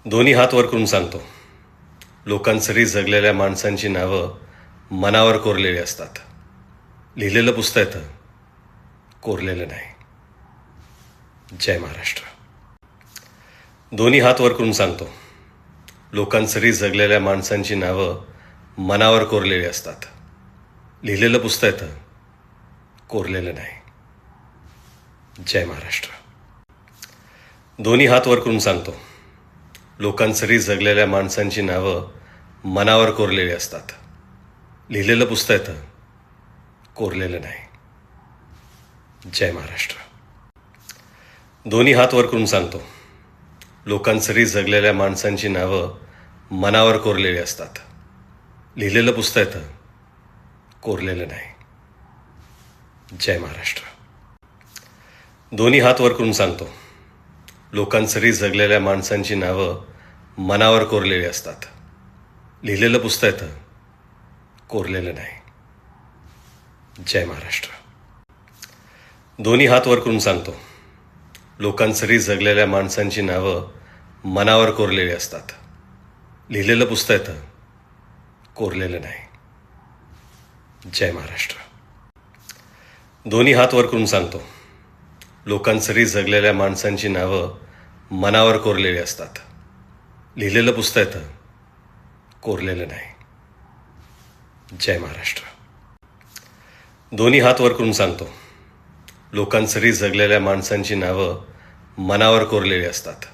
दोन्ही हात वर करून सांगतो, लोकांसरी जगलेल्या माणसांची नावं मनावर कोरलेली असतात. लिहिलेलं पुसता येतं, कोरलेलं नाही. जय महाराष्ट्र. दोन्ही हात वर करून सांगतो, लोकांसरी जगलेल्या माणसांची नावं मनावर कोरलेली असतात. लिहिलेलं पुसता येतं, कोरलेलं नाही. जय महाराष्ट्र. दोन्ही हात वर करून सांगतो, लोकांसरी जगलेल्या माणसांची नावं मनावर कोरलेली असतात. लिहिलेलं पुसता येतं, कोरलेलं नाही. जय महाराष्ट्र. दोन्ही हात वर करून सांगतो, लोकांसरी जगलेल्या माणसांची नावं मनावर कोरलेली असतात. लिहिलेलं पुसता येतं, कोरलेलं नाही. जय महाराष्ट्र. दोन्ही हात वर करून सांगतो, लोकांसरी जगलेल्या माणसांची नावं मनावर कोरलेली असतात. लिहिलेलं पुसता येतं, कोरलेलं नाही. जय महाराष्ट्र. दोन्ही हात वर करून सांगतो, लोकांसरी जगलेल्या माणसांची नावं मनावर कोरलेली असतात. लिहिलेलं पुसता येतं, कोरलेलं नाही. जय महाराष्ट्र. दोन्ही हात वर करून सांगतो, लोकांसरी जगलेल्या माणसांची नावं मनावर कोरलेली असतात. लिहिलेलं पुसता येतं, कोरलेलं नाही. जय महाराष्ट्र. दोन्ही हात वर करून सांगतो, लोकांसरी जगलेल्या माणसांची नावं मनावर कोरलेली असतात.